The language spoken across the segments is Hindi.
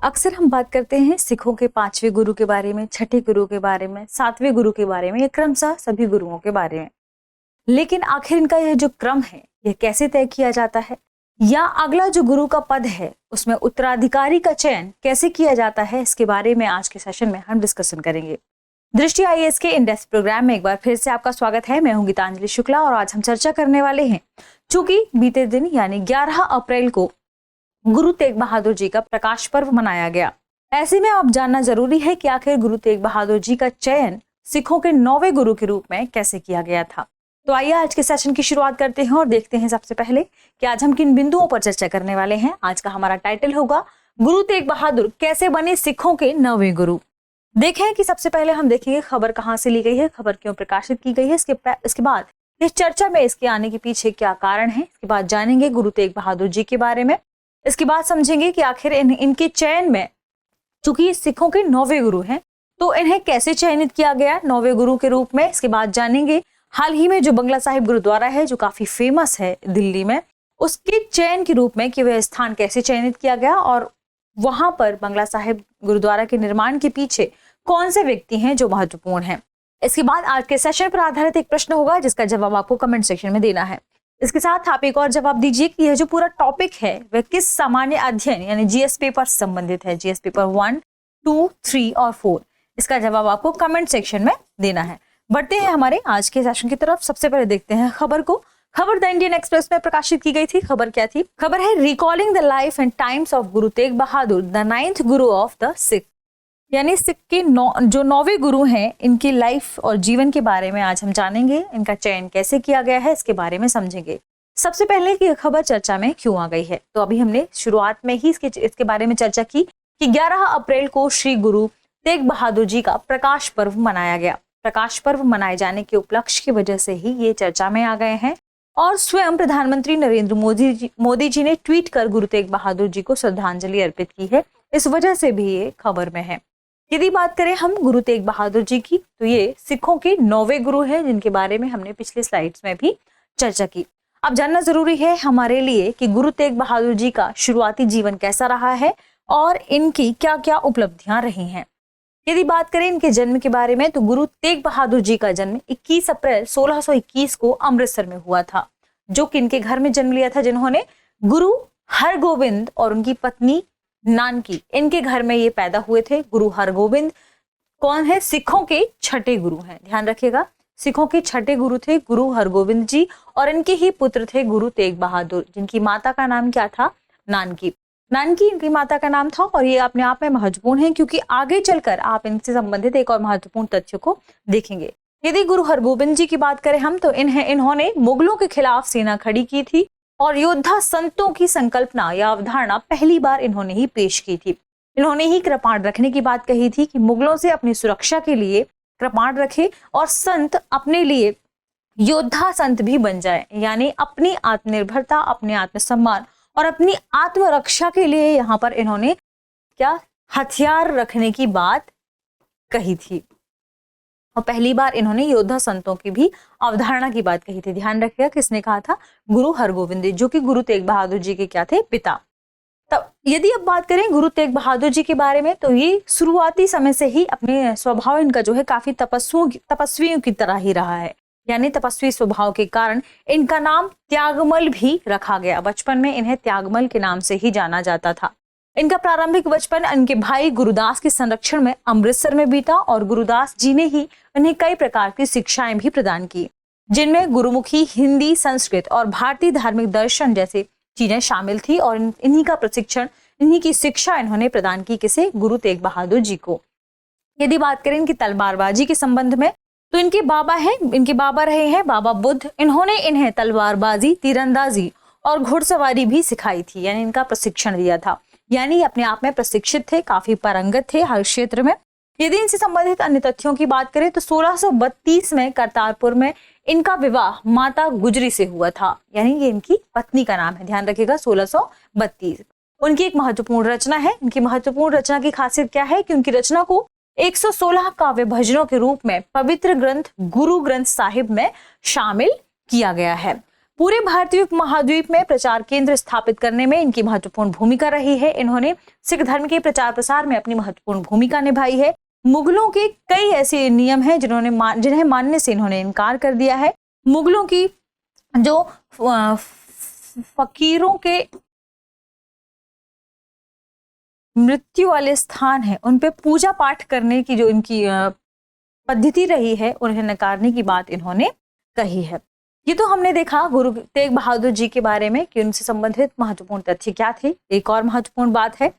अक्सर हम बात करते हैं सिखों के 5वें गुरु के बारे में, छठे गुरु के बारे में, 7वें गुरु के बारे में, क्रमशः सभी गुरुओं के बारे में। लेकिन आखिर इनका यह जो क्रम है यह कैसे तय किया जाता है, या अगला जो गुरु का पद है उसमें उत्तराधिकारी का चयन कैसे किया जाता है, इसके बारे में आज के सेशन में हम डिस्कशन करेंगे। दृष्टि आईएएस के इन डेप्थ प्रोग्राम में एक बार फिर से आपका स्वागत है। मैं हूं गीतांजलि शुक्ला और आज हम चर्चा करने वाले हैं, चूंकि बीते दिन यानी 11 अप्रैल को गुरु तेग बहादुर जी का प्रकाश पर्व मनाया गया। ऐसे में आप जानना जरूरी है कि आखिर गुरु तेग बहादुर जी का चयन सिखों के 9वें गुरु के रूप में कैसे किया गया था। तो आइए आज के सेशन की शुरुआत करते हैं और देखते हैं सबसे पहले कि आज हम किन बिंदुओं पर चर्चा करने वाले हैं। आज का हमारा टाइटल होगा गुरु तेग बहादुर कैसे बने सिखों के 9वें गुरु। देखें कि सबसे पहले हम देखेंगे खबर कहां से ली गई है, खबर क्यों प्रकाशित की गई है, इसके बाद इस चर्चा में इसके आने के पीछे क्या कारण है, इसके बाद जानेंगे गुरु तेग बहादुर जी के बारे में। इसके बाद समझेंगे कि आखिर इनके चयन में, चूंकि ये सिखों के 9वें गुरु हैं, तो इन्हें कैसे चयनित किया गया 9वें गुरु के रूप में। इसके बाद जानेंगे हाल ही में जो बंगला साहिब गुरुद्वारा है जो काफी फेमस है दिल्ली में, उसके चयन के रूप में कि वह स्थान कैसे चयनित किया गया और वहां पर बंगला साहिब गुरुद्वारा के निर्माण के पीछे कौन से व्यक्ति हैं जो महत्वपूर्ण हैं। इसके बाद आज के सेशन पर आधारित एक प्रश्न होगा जिसका जवाब आपको कमेंट सेक्शन में देना है। इसके साथ आप एक और जवाब दीजिए कि यह जो पूरा टॉपिक है वह किस सामान्य अध्ययन यानी जीएस पेपर से संबंधित है, जीएस पेपर 1, 2, 3 और 4। इसका जवाब आपको कमेंट सेक्शन में देना है। बढ़ते हैं हमारे आज के सेशन की तरफ। सबसे पहले देखते हैं खबर को। खबर द इंडियन एक्सप्रेस में प्रकाशित की गई थी। खबर क्या थी? खबर है recalling the life and times of Guru Tegh Bahadur the 9th Guru of the Sikh, यानी सिख के जो 9वें गुरु हैं इनकी लाइफ और जीवन के बारे में आज हम जानेंगे। इनका चयन कैसे किया गया है इसके बारे में समझेंगे। सबसे पहले कि खबर चर्चा में क्यों आ गई है, तो अभी हमने शुरुआत में ही इसके बारे में चर्चा की कि 11 अप्रैल को श्री गुरु तेग बहादुर जी का प्रकाश पर्व मनाया गया। प्रकाश पर्व मनाए जाने के उपलक्ष्य की वजह से ही ये चर्चा में आ गए हैं और स्वयं प्रधानमंत्री नरेंद्र मोदी जी ने ट्वीट कर गुरु तेग बहादुर जी को श्रद्धांजलि अर्पित की है। इस वजह से भी ये खबर में है। यदि बात करें हम गुरु तेग बहादुर जी की, तो ये सिखों के 9वें गुरु हैं जिनके बारे में हमने पिछले स्लाइड्स में भी चर्चा की। अब जानना जरूरी है हमारे लिए कि गुरु तेग बहादुर जी का शुरुआती जीवन कैसा रहा है और इनकी क्या क्या उपलब्धियां रही हैं। यदि बात करें इनके जन्म के बारे में, तो गुरु तेग बहादुर जी का जन्म 21 अप्रैल 1621 को अमृतसर में हुआ था। जो कि इनके घर में जन्म लिया था, जिन्होंने गुरु हरगोविंद और उनकी पत्नी नानकी, इनके घर में ये पैदा हुए थे। गुरु हरगोविंद कौन है? सिखों के 6ठे गुरु हैं, ध्यान रखिएगा। सिखों के 6ठे गुरु थे गुरु हरगोविंद जी और इनके ही पुत्र थे गुरु तेग बहादुर, जिनकी माता का नाम क्या था? नानकी। नानकी इनकी माता का नाम था और ये अपने आप में महत्वपूर्ण है क्योंकि आगे चलकर आप इनसे संबंधित एक और महत्वपूर्ण तथ्य को देखेंगे। यदि गुरु हरगोविंद जी की बात करें हम, तो इन्होंने मुगलों के खिलाफ सेना खड़ी की थी और योद्धा संतों की संकल्पना या अवधारणा पहली बार इन्होंने ही पेश की थी। इन्होंने ही कृपाण रखने की बात कही थी कि मुगलों से अपनी सुरक्षा के लिए कृपाण रखे और संत अपने लिए योद्धा संत भी बन जाए, यानी अपनी आत्मनिर्भरता, अपने आत्मसम्मान और अपनी आत्मरक्षा के लिए यहाँ पर इन्होंने क्या हथियार रखने की बात कही थी। और पहली बार इन्होंने योद्धा संतों की भी अवधारणा की बात कही थी। ध्यान रखिएगा किसने कहा था? गुरु हरगोविंद जी, जो कि गुरु तेग बहादुर जी के क्या थे? पिता। तब यदि अब बात करें गुरु तेग बहादुर जी के बारे में, तो ये शुरुआती समय से ही अपने स्वभाव इनका जो है काफी तपस्वियों की तरह ही रहा है, यानी तपस्वी स्वभाव के कारण इनका नाम त्यागमल भी रखा गया। बचपन में इन्हें त्यागमल के नाम से ही जाना जाता था। इनका प्रारंभिक बचपन इनके भाई गुरुदास के संरक्षण में अमृतसर में बीता और गुरुदास जी ने ही इन्हें कई प्रकार की शिक्षाएं भी प्रदान की, जिनमें गुरुमुखी, हिंदी, संस्कृत और भारतीय धार्मिक दर्शन जैसे चीजें शामिल थी। और इन्हीं का प्रशिक्षण, इन्हीं की शिक्षा इन्होंने प्रदान की किसे? गुरु तेग बहादुर जी को। यदि बात करें इनकी तलवारबाजी के संबंध में, तो इनके बाबा रहे हैं बाबा बुद्ध। इन्होंने इन्हें तलवारबाजी, तीरंदाजी और घुड़सवारी भी सिखाई थी, यानी इनका प्रशिक्षण दिया था। यानी अपने आप में प्रशिक्षित थे, काफी पारंगत थे हर क्षेत्र में। यदि इनसे संबंधित अन्य तथ्यों की बात करें, तो 1632 में करतारपुर में इनका विवाह माता गुजरी से हुआ था, यानी ये इनकी पत्नी का नाम है। ध्यान रखिएगा 1632। उनकी एक महत्वपूर्ण रचना है। इनकी महत्वपूर्ण रचना की खासियत क्या है कि उनकी रचना को 116 काव्य भजनों के रूप में पवित्र ग्रंथ गुरु ग्रंथ साहिब में शामिल किया गया है। पूरे भारतीय उपमहाद्वीप में प्रचार केंद्र स्थापित करने में इनकी महत्वपूर्ण भूमिका रही है। इन्होंने सिख धर्म के प्रचार प्रसार में अपनी महत्वपूर्ण भूमिका निभाई है। मुगलों के कई ऐसे नियम हैं जिन्हें मानने से इन्होंने इनकार कर दिया है। मुगलों की जो फकीरों के मृत्यु वाले स्थान है उन पे पूजा पाठ करने की जो इनकी पद्धति रही है उन्हें नकारने की बात इन्होंने कही है। ये तो हमने देखा गुरु तेग बहादुर जी के बारे में कि उनसे संबंधित महत्वपूर्ण तथ्य क्या थे। एक और महत्वपूर्ण बात है,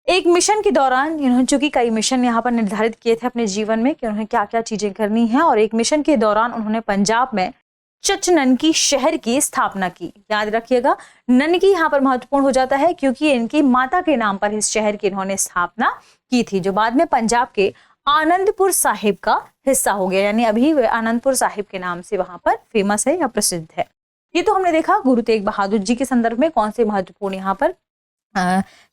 एक मिशन के दौरान इन्होंने चूंकि कई मिशन यहाँ पर निर्धारित किए थे अपने जीवन में कि उन्हें क्या क्या चीजें करनी है, और एक मिशन के दौरान उन्होंने पंजाब में चचननकी शहर की स्थापना की। याद रखिएगा, ननकी यहाँ पर महत्वपूर्ण हो जाता है क्योंकि इनकी माता के नाम पर इस शहर की इन्होंने स्थापना की थी, जो बाद में पंजाब के आनंदपुर साहिब का हिस्सा हो गया, यानी अभी वे आनंदपुर साहिब के नाम से वहां पर फेमस है या प्रसिद्ध है। ये तो हमने देखा गुरु तेग बहादुर जी के संदर्भ में कौन से महत्वपूर्ण यहाँ पर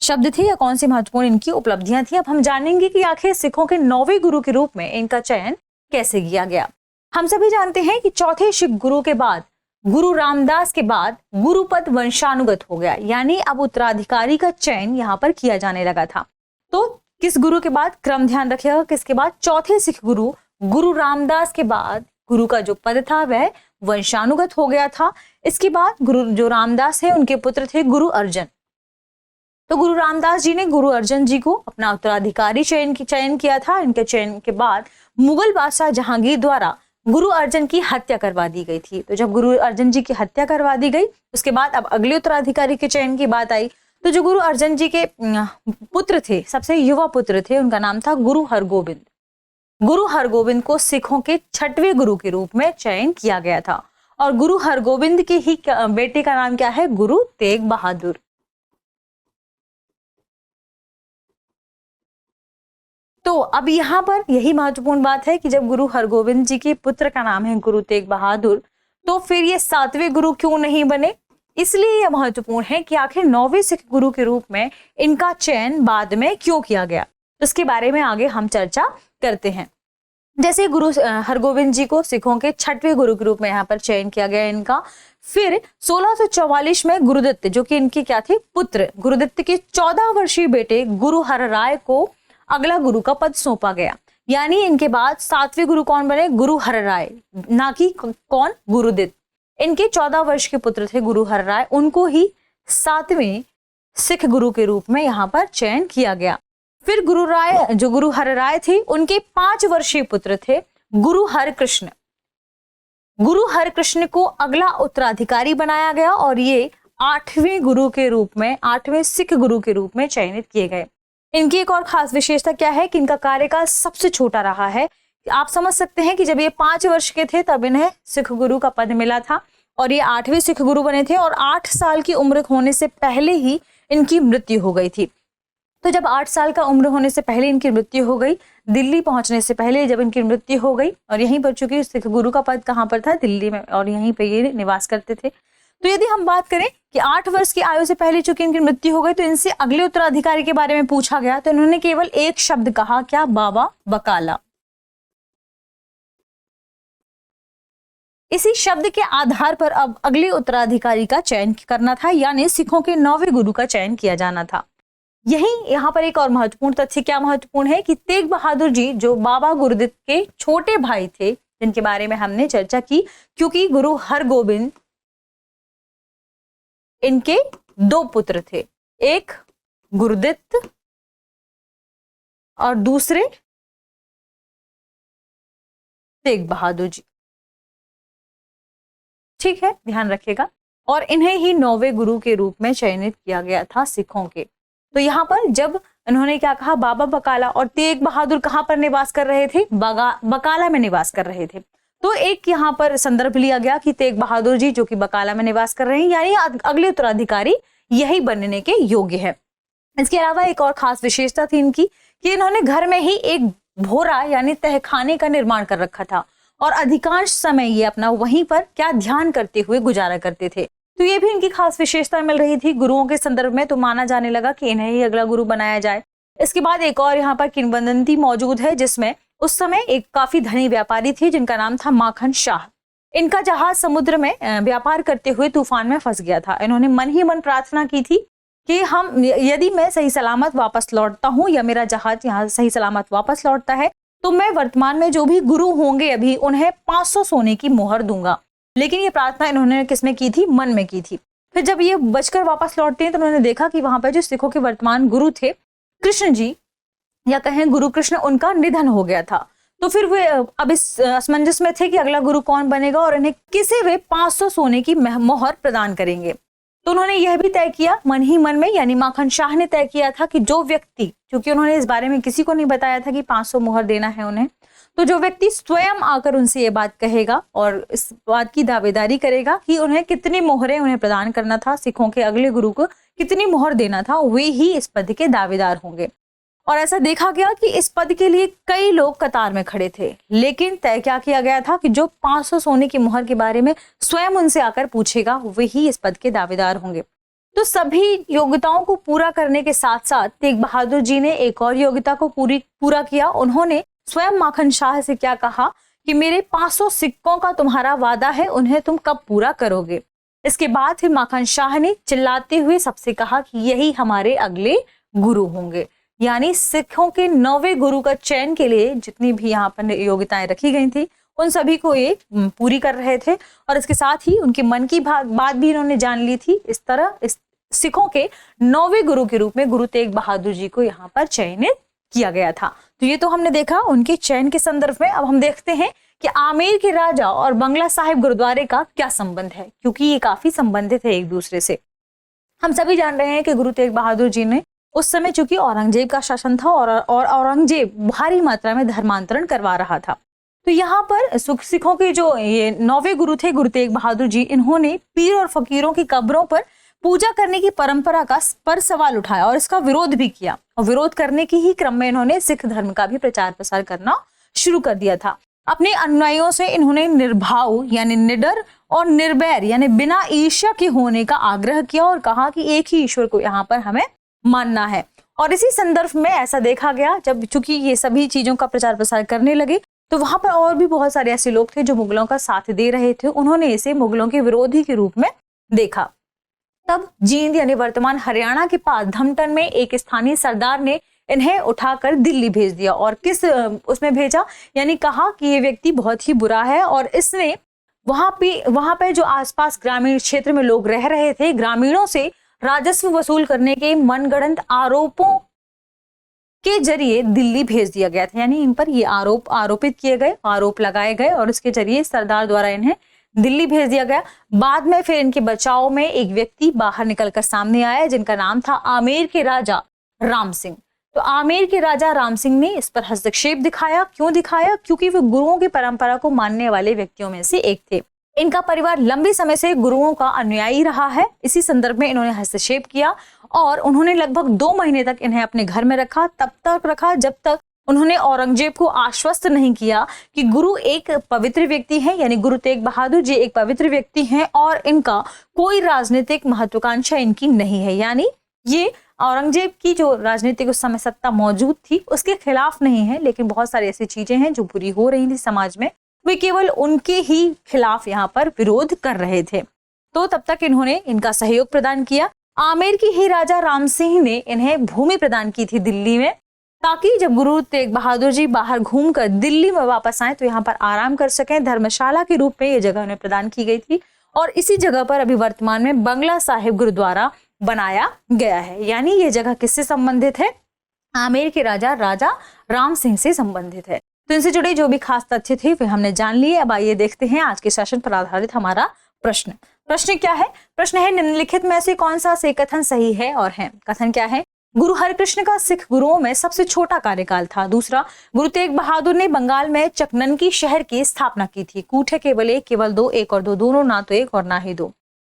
शब्द थे या कौन सी महत्वपूर्ण इनकी उपलब्धियां थी। अब हम जानेंगे कि आखिर सिखों के 9वें गुरु के रूप में इनका चयन कैसे किया गया। हम सभी जानते हैं कि चौथे सिख गुरु के बाद गुरु रामदास के बाद गुरुपद वंशानुगत हो गया, यानी अब उत्तराधिकारी का चयन यहाँ पर किया जाने लगा था। तो किस गुरु के बाद, क्रम ध्यान रखिएगा, किसके बाद, चौथे सिख गुरु गुरु रामदास के बाद गुरु का जो पद था वह वंशानुगत हो गया था। इसके बाद गुरु जो रामदास है उनके पुत्र थे गुरु अर्जन। तो गुरु रामदास जी ने गुरु अर्जन जी को अपना उत्तराधिकारी चयन किया था। इनके चयन के बाद मुगल बादशाह जहांगीर द्वारा गुरु अर्जन की हत्या करवा दी गई थी। तो जब गुरु अर्जन जी की हत्या करवा दी गई उसके बाद अब अगले उत्तराधिकारी के चयन की बात आई। तो जो गुरु अर्जन जी के पुत्र थे, सबसे युवा पुत्र थे, उनका नाम था गुरु हरगोबिंद। गुरु हरगोबिंद को सिखों के 6वें गुरु के रूप में चयन किया गया था, और गुरु हरगोबिंद के ही बेटे का नाम क्या है, गुरु तेग बहादुर। तो अब यहाँ पर यही महत्वपूर्ण बात है कि जब गुरु हरगोबिंद जी के पुत्र का नाम है गुरु तेग बहादुर, तो फिर ये 7वें गुरु क्यों नहीं बने। इसलिए यह महत्वपूर्ण है कि आखिर 9वें सिख गुरु के रूप में इनका चयन बाद में क्यों किया गया, उसके बारे में आगे हम चर्चा करते हैं। जैसे गुरु हरगोबिंद जी को सिखों के 6वें गुरु के रूप में यहाँ पर चयन किया गया इनका। फिर 1644 में गुरुदत्त, जो कि इनके क्या थे, पुत्र, गुरुदत्त के 14 वर्षीय बेटे गुरु हरराय को अगला गुरु का पद सौंपा गया। यानी इनके बाद 7वें गुरु कौन बने, गुरु हरराय, ना कि कौन, गुरुदत्त। इनके 14 वर्ष के पुत्र थे गुरु हरराय, उनको ही 7वें सिख गुरु के रूप में यहाँ पर चयन किया गया। फिर गुरु हरराय थे, उनके 5 वर्षीय पुत्र थे गुरु हरकृष्ण। गुरु हरकृष्ण को अगला उत्तराधिकारी बनाया गया और ये 8वें गुरु के रूप में, 8वें सिख गुरु के रूप में चयनित किए गए। इनकी एक और खास विशेषता क्या है कि इनका कार्यकाल सबसे छोटा रहा है। आप समझ सकते हैं कि जब ये 5 वर्ष के थे तब इन्हें सिख गुरु का पद मिला था, और ये 8वें सिख गुरु बने थे, और 8 साल की उम्र होने से पहले ही इनकी मृत्यु हो गई थी। तो जब 8 साल का उम्र होने से पहले इनकी मृत्यु हो गई, दिल्ली पहुंचने से पहले जब इनकी मृत्यु हो गई, और यहीं पर चूंकि सिख गुरु का पद कहाँ पर था, दिल्ली में, और यहीं पर ये निवास करते थे। तो यदि हम बात करें कि 8 वर्ष की आयु से पहले चूंकि इनकी मृत्यु हो गई, तो इनसे अगले उत्तराधिकारी के बारे में पूछा गया तो इन्होंने केवल एक शब्द कहा, क्या, बाबा बकाला। इसी शब्द के आधार पर अब अगले उत्तराधिकारी का चयन करना था, यानी सिखों के 9वें गुरु का चयन किया जाना था। यही यहाँ पर एक और महत्वपूर्ण तथ्य क्या महत्वपूर्ण है कि तेग बहादुर जी जो बाबा गुरुदत्त के छोटे भाई थे, जिनके बारे में हमने चर्चा की, क्योंकि गुरु हरगोबिंद इनके 2 पुत्र थे, एक गुरुदत्त और दूसरे तेग बहादुर जी। ठीक है, ध्यान रखिएगा। और इन्हें ही 9वें गुरु के रूप में चयनित किया गया था सिखों के। तो यहाँ पर जब इन्होंने क्या कहा, बाबा बकाला, और तेग बहादुर कहाँ पर निवास कर रहे थे, बकाला में निवास कर रहे थे। तो एक यहाँ पर संदर्भ लिया गया कि तेग बहादुर जी जो कि बकाला में निवास कर रहे हैं, यानी अगले उत्तराधिकारी यही बनने के योग्य है। इसके अलावा एक और खास विशेषता थी इनकी कि इन्होंने घर में ही एक भोरा यानी तहखाने का निर्माण कर रखा था, और अधिकांश समय ये अपना वहीं पर क्या ध्यान करते हुए गुजारा करते थे। तो ये भी इनकी खास विशेषता मिल रही थी गुरुओं के संदर्भ में। तो माना जाने लगा कि इन्हें ही अगला गुरु बनाया जाए। इसके बाद एक और यहाँ पर किंवदंती मौजूद है, जिसमें उस समय एक काफी धनी व्यापारी थे जिनका नाम था माखन शाह। इनका जहाज समुद्र में व्यापार करते हुए तूफान में फंस गया था। इन्होंने मन ही मन प्रार्थना की थी कि हम यदि मैं सही सलामत वापस लौटता हूँ या मेरा जहाज यहाँ सही सलामत वापस लौटता है तो मैं वर्तमान में जो भी गुरु होंगे अभी उन्हें 500 सोने की मोहर दूंगा। लेकिन ये प्रार्थना इन्होंने किसमें की थी? मन में की थी। फिर जब ये बचकर वापस लौटते हैं तो उन्होंने देखा कि वहां पर जो सिखों के वर्तमान गुरु थे कृष्ण जी या कहें गुरु कृष्ण, उनका निधन हो गया था। तो फिर वे अब इस असमंजस में थे कि अगला गुरु कौन बनेगा और इन्हें किसे वे 500 सोने की मोहर प्रदान करेंगे। तो उन्होंने यह भी तय किया मन ही मन में, यानी माखन शाह ने तय किया था कि जो व्यक्ति, क्योंकि उन्होंने इस बारे में किसी को नहीं बताया था कि 500 मोहर देना है उन्हें, तो जो व्यक्ति स्वयं आकर उनसे ये बात कहेगा और इस बात की दावेदारी करेगा कि उन्हें कितनी मोहरें उन्हें प्रदान करना था, सिखों के अगले गुरु को कितनी मोहर देना था, वे ही इस पद के दावेदार होंगे। और ऐसा देखा गया कि इस पद के लिए कई लोग कतार में खड़े थे, लेकिन तय क्या किया गया था कि जो 500 सोने की मोहर के बारे में स्वयं उनसे आकर पूछेगा वही इस पद के दावेदार होंगे। तो सभी योग्यताओं को पूरा करने के साथ साथ तेग बहादुर जी ने एक और योग्यता को पूरा किया। उन्होंने स्वयं माखन शाह से क्या कहा कि मेरे 500 सिक्कों का तुम्हारा वादा है, उन्हें तुम कब पूरा करोगे। इसके बाद फिर माखन शाह ने चिल्लाते हुए सबसे कहा कि यही हमारे अगले गुरु होंगे। यानी सिखों के 9वें गुरु का चयन के लिए जितनी भी यहाँ पर योग्यताएं रखी गई थी उन सभी को ये पूरी कर रहे थे और इसके साथ ही उनके मन की बात भी इन्होंने जान ली थी। इस तरह इस सिखों के 9वें गुरु के रूप में गुरु तेग बहादुर जी को यहाँ पर चयनित किया गया था। तो ये तो हमने देखा उनके चयन के संदर्भ में। अब हम देखते हैं कि आमेर के राजा और बंगला साहिब गुरुद्वारे का क्या संबंध है, क्योंकि ये काफी संबंधित है एक दूसरे से। हम सभी जान रहे हैं कि गुरु तेग बहादुर जी ने उस समय चूंकि औरंगजेब का शासन था और औरंगजेब भारी मात्रा में धर्मांतरण करवा रहा था, तो यहाँ पर सिखों के जो ये 9वें गुरु थे गुरु तेग बहादुर जी, इन्होंने पीर और फकीरों की कब्रों पर पूजा करने की परंपरा पर सवाल उठाया और इसका विरोध भी किया। और विरोध करने के ही क्रम में इन्होंने सिख धर्म का भी प्रचार प्रसार करना शुरू कर दिया था। अपने अनुयायियों से इन्होंने निर्भाव यानी निडर और निर्भय यानी बिना ईर्ष्या के होने का आग्रह किया और कहा कि एक ही ईश्वर को यहाँ पर हमें मानना है। और इसी संदर्भ में ऐसा देखा गया जब चूंकि ये सभी चीजों का प्रचार प्रसार करने लगे तो वहां पर और भी बहुत सारे ऐसे लोग थे जो मुगलों का साथ दे रहे थे। उन्होंने इसे मुगलों के विरोधी के रूप में देखा। तब जींद यानी वर्तमान हरियाणा के पास धमटन में एक स्थानीय सरदार ने इन्हें उठाकर दिल्ली भेज दिया। और किस उसमें भेजा, यानी कहा कि ये व्यक्ति बहुत ही बुरा है और इसने वहां पे जो आसपास ग्रामीण क्षेत्र में लोग रह रहे थे ग्रामीणों से राजस्व वसूल करने के मनगढ़ंत आरोपों के जरिए दिल्ली भेज दिया गया था। यानी इन पर ये आरोपित किए गए, आरोप लगाए गए और इसके जरिए सरदार द्वारा इन्हें दिल्ली भेज दिया गया। बाद में फिर इनके बचाव में एक व्यक्ति बाहर निकलकर सामने आया जिनका नाम था आमेर के राजा राम सिंह। तो आमेर के राजा राम सिंह ने इस पर हस्तक्षेप दिखाया। क्यों दिखाया? क्योंकि वे गुरुओं की परंपरा को मानने वाले व्यक्तियों में से एक थे। इनका परिवार लंबे समय से गुरुओं का अनुयायी रहा है। इसी संदर्भ में इन्होंने हस्तक्षेप किया और उन्होंने लगभग 2 महीने तक इन्हें अपने घर में रखा। तब तक रखा जब तक उन्होंने औरंगजेब को आश्वस्त नहीं किया कि गुरु एक पवित्र व्यक्ति है, यानी गुरु तेग बहादुर जी एक पवित्र व्यक्ति हैं और इनका कोई राजनीतिक महत्वाकांक्षा इनकी नहीं है। यानी ये औरंगजेब की जो राजनीतिक उस समय सत्ता मौजूद थी उसके खिलाफ नहीं है, लेकिन बहुत सारी ऐसी चीजें हैं जो बुरी हो रही थी समाज में, वे केवल उनके ही खिलाफ यहाँ पर विरोध कर रहे थे। तो तब तक इन्होंने इनका सहयोग प्रदान किया। आमेर के ही राजा राम सिंह ने इन्हें भूमि प्रदान की थी दिल्ली में, ताकि जब गुरु तेग बहादुर जी बाहर घूमकर दिल्ली में वापस आए तो यहाँ पर आराम कर सकें। धर्मशाला के रूप में ये जगह उन्हें प्रदान की गई थी और इसी जगह पर अभी वर्तमान में बंगला साहिब गुरुद्वारा बनाया गया है। यानी ये जगह किससे संबंधित है? आमेर के राजा राम सिंह से संबंधित है। तो इनसे जुड़े जो भी खास तथ्य थे वे हमने जान लिए। अब आइए देखते हैं आज के सेशन पर आधारित हमारा प्रश्न। प्रश्न क्या है? प्रश्न है निम्नलिखित में से कौन सा से कथन सही है और है। कथन क्या है? गुरु हरिकृष्ण का सिख गुरुओं में सबसे छोटा कार्यकाल था। दूसरा, गुरु तेग बहादुर ने बंगाल में चकननकी शहर की स्थापना की थी। कूट है केवल एक, केवल दो, एक और दो, दोनों, ना तो एक और ना ही दो।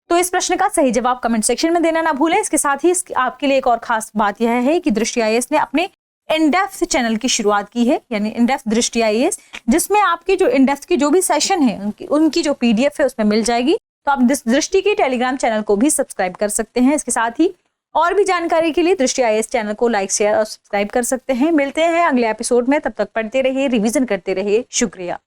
तो इस प्रश्न का सही जवाब कमेंट सेक्शन में देना ना भूलें। इसके साथ ही आपके लिए एक और खास बात यह है कि दृष्टि IAS ने अपने इनडेप्थ चैनल की शुरुआत की है, यानी इनडेप्थ दृष्टि IAS, जिसमें आपकी जो इनडेप्थ की जो भी सेशन है उनकी जो PDF है उसमें मिल जाएगी। तो आप दृष्टि की टेलीग्राम चैनल को भी सब्सक्राइब कर सकते हैं। इसके साथ ही और भी जानकारी के लिए दृष्टि IAS चैनल को लाइक, शेयर और सब्सक्राइब कर सकते हैं। मिलते हैं अगले एपिसोड में, तब तक पढ़ते रहिए, रिवीजन करते रहिए। शुक्रिया।